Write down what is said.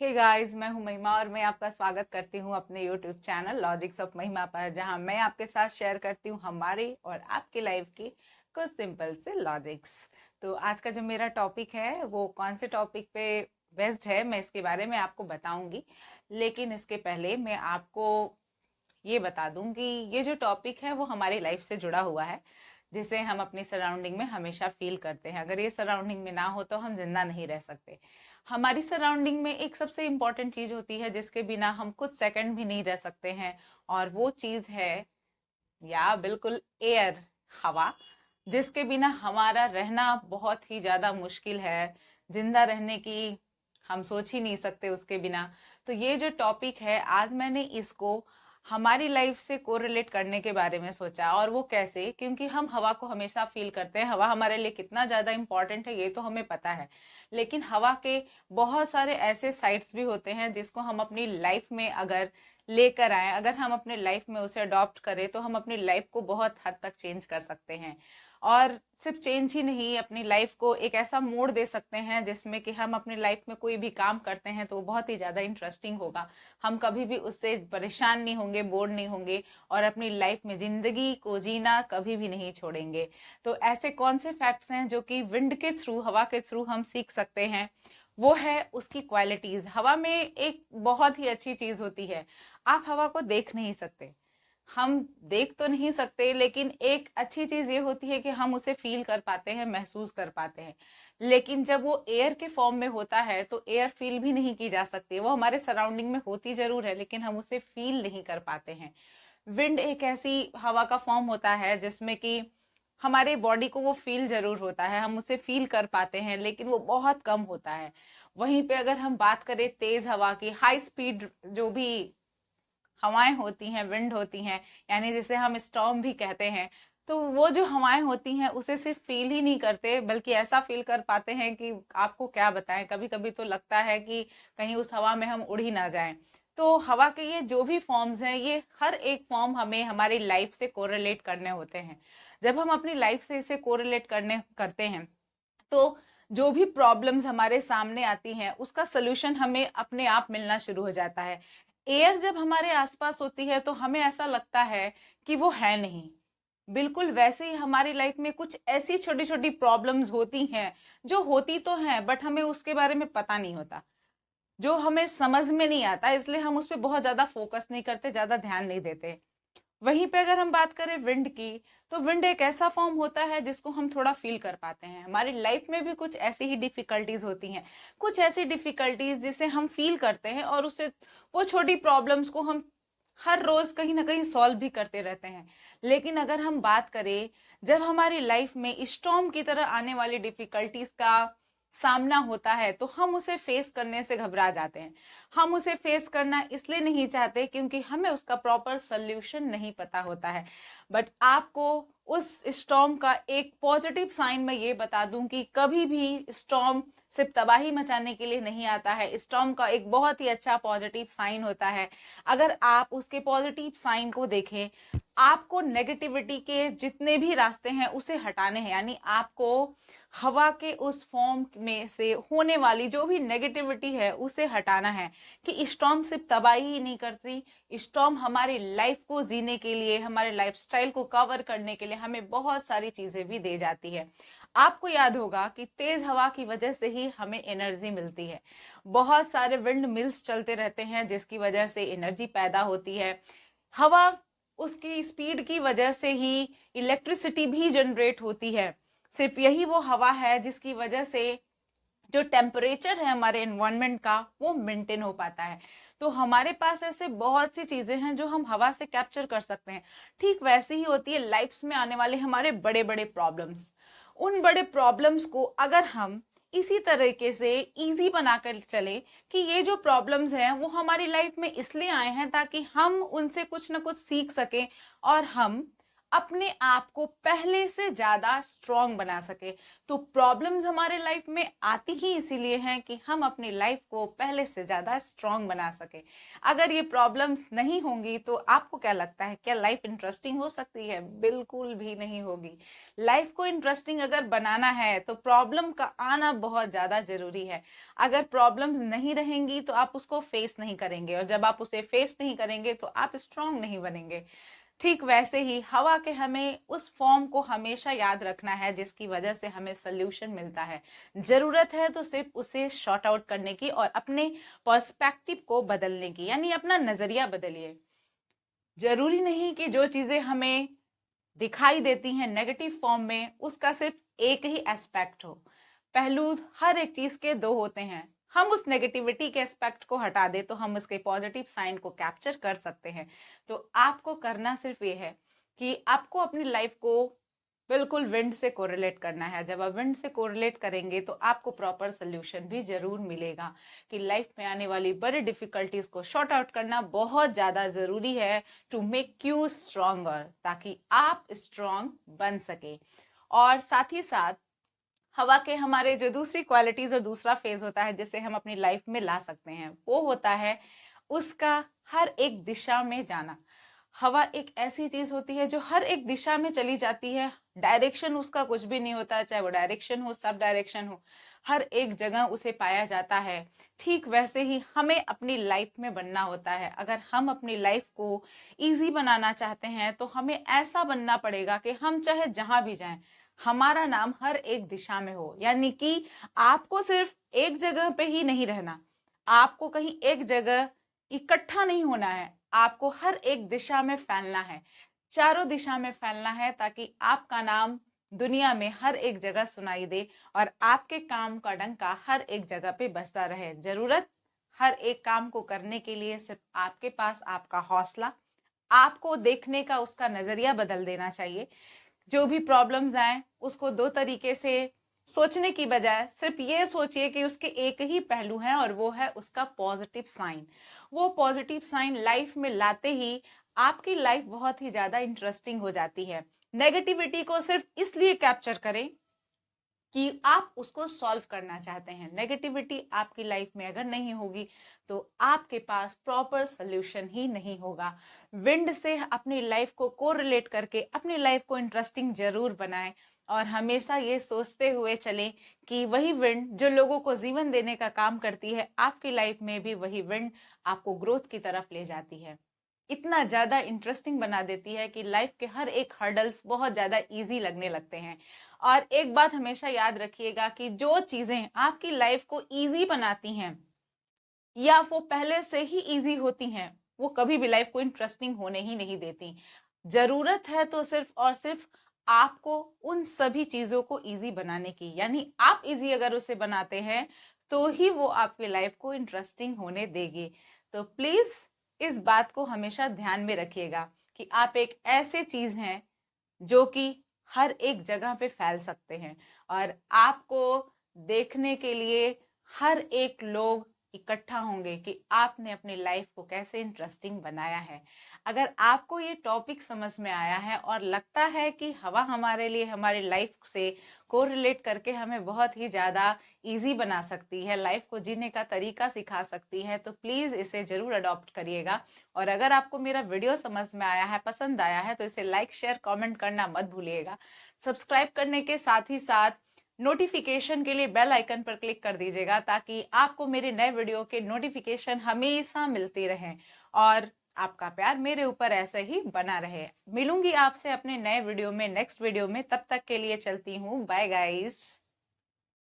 Hey guys, मैं हूं महिमा और मैं आपका स्वागत करती हूं अपने यूट्यूब चैनल लॉजिक्स ऑफ महिमा पर, जहां मैं आपके साथ शेयर करती हूं हमारी और आपकी लाइफ की कुछ सिंपल से लॉजिक्स। तो आज का जो मेरा टॉपिक है वो कौन से टॉपिक पे बेस्ड है, मैं इसके बारे में आपको बताऊंगी। लेकिन इसके पहले मैं आपको ये बता दूं कि ये जो टॉपिक है वो हमारी लाइफ से जुड़ा हुआ है, जिसे हम अपनी सराउंडिंग में हमेशा फील करते हैं। अगर ये सराउंडिंग में ना हो तो हम जिंदा नहीं रह सकते। हमारी सराउंडिंग में एक सबसे इम्पोर्टेंट चीज होती है जिसके बिना हम कुछ सेकंड भी नहीं रह सकते हैं, और वो चीज है या बिल्कुल एयर, हवा, जिसके बिना हमारा रहना बहुत ही ज्यादा मुश्किल है। जिंदा रहने की हम सोच ही नहीं सकते उसके बिना। तो ये जो टॉपिक है आज मैंने इसको हमारी लाइफ से कोरिलेट करने के बारे में सोचा। और वो कैसे? क्योंकि हम हवा को हमेशा फील करते हैं। हवा हमारे लिए कितना ज्यादा इंपॉर्टेंट है ये तो हमें पता है, लेकिन हवा के बहुत सारे ऐसे साइड्स भी होते हैं जिसको हम अपनी लाइफ में अगर लेकर आए, अगर हम अपने लाइफ में उसे अडॉप्ट करें तो हम अपनी लाइफ को बहुत हद तक चेंज कर सकते हैं। और सिर्फ चेंज ही नहीं, अपनी लाइफ को एक ऐसा मोड़ दे सकते हैं जिसमें कि हम अपनी लाइफ में कोई भी काम करते हैं तो वो बहुत ही ज्यादा इंटरेस्टिंग होगा। हम कभी भी उससे परेशान नहीं होंगे, बोर नहीं होंगे, और अपनी लाइफ में जिंदगी को जीना कभी भी नहीं छोड़ेंगे। तो ऐसे कौन से फैक्ट्स हैं जो कि विंड के थ्रू, हवा के थ्रू हम सीख सकते हैं? वो है उसकी क्वालिटीज। हवा में एक बहुत ही अच्छी चीज होती है, आप हवा को देख नहीं सकते, हम देख तो नहीं सकते, लेकिन एक अच्छी चीज ये होती है कि हम उसे फील कर पाते हैं, महसूस कर पाते हैं। लेकिन जब वो एयर के फॉर्म में होता है तो एयर फील भी नहीं की जा सकती। वो हमारे सराउंडिंग में होती जरूर है लेकिन हम उसे फील नहीं कर पाते हैं। विंड एक ऐसी हवा का फॉर्म होता है जिसमें कि हमारे बॉडी को वो फील जरूर होता है, हम उसे फील कर पाते हैं, लेकिन वो बहुत कम होता है। वहीं पे अगर हम बात करें तेज हवा की, हाई स्पीड जो भी हवाएं होती हैं, विंड होती हैं, यानी जिसे हम स्टॉर्म भी कहते हैं, तो वो जो हवाएं होती हैं उसे सिर्फ फील ही नहीं करते बल्कि ऐसा फील कर पाते हैं कि आपको क्या बताएं। कभी कभी तो लगता है कि कहीं उस हवा में हम उड़ ही ना जाएं। तो हवा के ये जो भी फॉर्म्स हैं, ये हर एक फॉर्म हमें हमारी लाइफ से कोरिलेट करने होते हैं। जब हम अपनी लाइफ से इसे कोरिलेट करने करते हैं तो जो भी प्रॉब्लम्स हमारे सामने आती हैं उसका सोल्यूशन हमें अपने आप मिलना शुरू हो जाता है। एयर जब हमारे आसपास होती है तो हमें ऐसा लगता है कि वो है नहीं। बिल्कुल वैसे ही हमारी लाइफ में कुछ ऐसी छोटी छोटी प्रॉब्लम्स होती हैं जो होती तो हैं बट हमें उसके बारे में पता नहीं होता, जो हमें समझ में नहीं आता, इसलिए हम उस पर बहुत ज्यादा फोकस नहीं करते, ज्यादा ध्यान नहीं देते। वहीं पे अगर हम बात करें विंड की, तो विंड एक ऐसा फॉर्म होता है जिसको हम थोड़ा फील कर पाते हैं। हमारी लाइफ में भी कुछ ऐसी ही डिफिकल्टीज होती हैं, कुछ ऐसी डिफिकल्टीज जिसे हम फील करते हैं और उससे वो छोटी प्रॉब्लम्स को हम हर रोज कहीं ना कहीं सॉल्व भी करते रहते हैं। लेकिन अगर हम बात करें जब हमारी लाइफ में स्टॉर्म की तरह आने वाली डिफिकल्टीज का सामना होता है तो हम उसे फेस करने से घबरा जाते हैं। हम उसे फेस करना इसलिए नहीं चाहते क्योंकि हमें उसका प्रॉपर सोल्यूशन नहीं पता होता है। बट आपको उस स्टॉर्म का एक पॉजिटिव साइन मैं ये बता दूं कि कभी भी स्टॉर्म सिर्फ तबाही मचाने के लिए नहीं आता है। स्टॉर्म का एक बहुत ही अच्छा पॉजिटिव साइन होता है। अगर आप उसके पॉजिटिव साइन को देखें, आपको नेगेटिविटी के जितने भी रास्ते हैं उसे हटाने हैं, यानी आपको हवा के उस फॉर्म में से होने वाली जो भी नेगेटिविटी है उसे हटाना है। कि स्टॉर्म सिर्फ तबाही ही नहीं करती, स्टॉर्म हमारी लाइफ को जीने के लिए, हमारे लाइफस्टाइल को कवर करने के लिए हमें बहुत सारी चीजें भी दे जाती है। आपको याद होगा कि तेज हवा की वजह से ही हमें एनर्जी मिलती है। बहुत सारे विंड मिल्स चलते रहते हैं जिसकी वजह से एनर्जी पैदा होती है। हवा, उसकी स्पीड की वजह से ही इलेक्ट्रिसिटी भी जनरेट होती है। सिर्फ यही वो हवा है जिसकी वजह से जो टेम्परेचर है हमारे एनवायरनमेंट का वो मेंटेन हो पाता है। तो हमारे पास ऐसे बहुत सी चीजें हैं जो हम हवा से कैप्चर कर सकते हैं। ठीक वैसे ही होती है लाइफ में आने वाले हमारे बड़े बड़े प्रॉब्लम्स। उन बड़े प्रॉब्लम्स को अगर हम इसी तरीके से इजी बनाकर चले कि ये जो प्रॉब्लम्स हैं वो हमारी लाइफ में इसलिए आए हैं ताकि हम उनसे कुछ ना कुछ सीख सकें और हम अपने आप को पहले से ज्यादा स्ट्रांग बना सके। तो प्रॉब्लम्स हमारे लाइफ में आती ही इसीलिए हैं कि हम अपनी लाइफ को पहले से ज्यादा स्ट्रांग बना सके। अगर ये प्रॉब्लम्स नहीं होंगी तो आपको क्या लगता है, क्या लाइफ इंटरेस्टिंग हो सकती है? बिल्कुल भी नहीं होगी। लाइफ को इंटरेस्टिंग अगर बनाना है तो प्रॉब्लम का आना बहुत ज्यादा जरूरी है। अगर प्रॉब्लम्स नहीं रहेंगी तो आप उसको फेस नहीं करेंगे, और जब आप उसे फेस नहीं करेंगे तो आप स्ट्रांग नहीं बनेंगे। ठीक वैसे ही हवा के हमें उस फॉर्म को हमेशा याद रखना है जिसकी वजह से हमें सोल्यूशन मिलता है। जरूरत है तो सिर्फ उसे शॉर्ट आउट करने की और अपने पर्सपेक्टिव को बदलने की, यानी अपना नजरिया बदलिए। जरूरी नहीं कि जो चीजें हमें दिखाई देती हैं नेगेटिव फॉर्म में उसका सिर्फ एक ही एस्पेक्ट हो। पहलू हर एक चीज के दो होते हैं। हम उस नेगेटिविटी के एस्पेक्ट को हटा दे तो हम उसके पॉजिटिव साइन को कैप्चर कर सकते हैं। तो आपको करना सिर्फ ये है कि आपको अपनी लाइफ को बिल्कुल विंड से कोरिलेट करना है। जब आप विंड से कोरिलेट करेंगे तो आपको प्रॉपर सोल्यूशन भी जरूर मिलेगा। कि लाइफ में आने वाली बड़ी डिफिकल्टीज को शॉर्ट आउट करना बहुत ज्यादा जरूरी है टू मेक यू स्ट्रॉन्गर, ताकि आप स्ट्रॉन्ग बन सके। और साथ ही साथ हवा के हमारे जो दूसरी क्वालिटीज और दूसरा फेज होता है जिसे हम अपनी लाइफ में ला सकते हैं, वो होता है उसका हर एक दिशा में जाना। हवा एक ऐसी चीज होती है जो हर एक दिशा में चली जाती है। डायरेक्शन उसका कुछ भी नहीं होता, चाहे वो डायरेक्शन हो, सब डायरेक्शन हो, हर एक जगह उसे पाया जाता है। ठीक वैसे ही हमें अपनी लाइफ में बनना होता है। अगर हम अपनी लाइफ को इजी बनाना चाहते हैं तो हमें ऐसा बनना पड़ेगा कि हम चाहे जहां भी जाएं हमारा नाम हर एक दिशा में हो। यानी कि आपको सिर्फ एक जगह पे ही नहीं रहना, आपको कहीं एक जगह इकट्ठा नहीं होना है, आपको हर एक दिशा में फैलना है, चारों दिशा में फैलना है, ताकि आपका नाम दुनिया में हर एक जगह सुनाई दे और आपके काम का डंका हर एक जगह पे बजता रहे। जरूरत हर एक काम को करने के लिए सिर्फ आपके पास आपका हौसला, आपको देखने का उसका नजरिया बदल देना चाहिए। जो भी प्रॉब्लम्स आए उसको दो तरीके से सोचने की बजाय सिर्फ ये सोचिए कि उसके एक ही पहलू है और वो है उसका पॉजिटिव साइन। वो पॉजिटिव साइन लाइफ में लाते ही आपकी लाइफ बहुत ही ज्यादा इंटरेस्टिंग हो जाती है। नेगेटिविटी को सिर्फ इसलिए कैप्चर करें कि आप उसको सॉल्व करना चाहते हैं। नेगेटिविटी आपकी लाइफ में अगर नहीं होगी तो आपके पास प्रॉपर सोल्यूशन ही नहीं होगा। विंड से अपनी लाइफ को कोरिलेट करके अपनी लाइफ को इंटरेस्टिंग जरूर बनाएं और हमेशा ये सोचते हुए चलें कि वही विंड जो लोगों को जीवन देने का काम करती है, आपकी लाइफ में भी वही विंड आपको ग्रोथ की तरफ ले जाती है। इतना ज्यादा इंटरेस्टिंग बना देती है कि लाइफ के हर एक हर्डल्स बहुत ज्यादा इजी लगने लगते हैं। और एक बात हमेशा याद रखिएगा कि जो चीजें आपकी लाइफ को इजी बनाती हैं या वो पहले से ही इजी होती हैं, वो कभी भी लाइफ को इंटरेस्टिंग होने ही नहीं देती। जरूरत है तो सिर्फ और सिर्फ आपको उन सभी चीजों को इजी बनाने की, यानी आप इजी अगर उसे बनाते हैं तो ही वो आपकी लाइफ को इंटरेस्टिंग होने देगी। तो प्लीज इस बात को हमेशा ध्यान में रखिएगा कि आप एक ऐसे चीज हैं जो कि हर एक जगह पे फैल सकते हैं और आपको देखने के लिए हर एक लोग इकट्ठा होंगे कि आपने अपनी लाइफ को कैसे इंटरेस्टिंग बनाया है। अगर आपको ये टॉपिक समझ में आया है और लगता है कि हवा हमारे लिए हमारी लाइफ से कोरिलेट करके हमें बहुत ही ज़्यादा इजी बना सकती है, लाइफ को जीने का तरीका सिखा सकती है, तो प्लीज़ इसे ज़रूर अडॉप्ट करिएगा। और अगर आपको मेरा वीडियो समझ में आया है, पसंद आया है, तो इसे लाइक शेयर कमेंट करना मत भूलिएगा। सब्सक्राइब करने के साथ ही साथ नोटिफिकेशन के लिए बेल आइकन पर क्लिक कर दीजिएगा ताकि आपको मेरे नए वीडियो के नोटिफिकेशन हमेशा मिलती रहें और आपका प्यार मेरे ऊपर ऐसे ही बना रहे। मिलूंगी आपसे अपने नए वीडियो में, नेक्स्ट वीडियो में। तब तक के लिए चलती हूँ, बाय गाइस।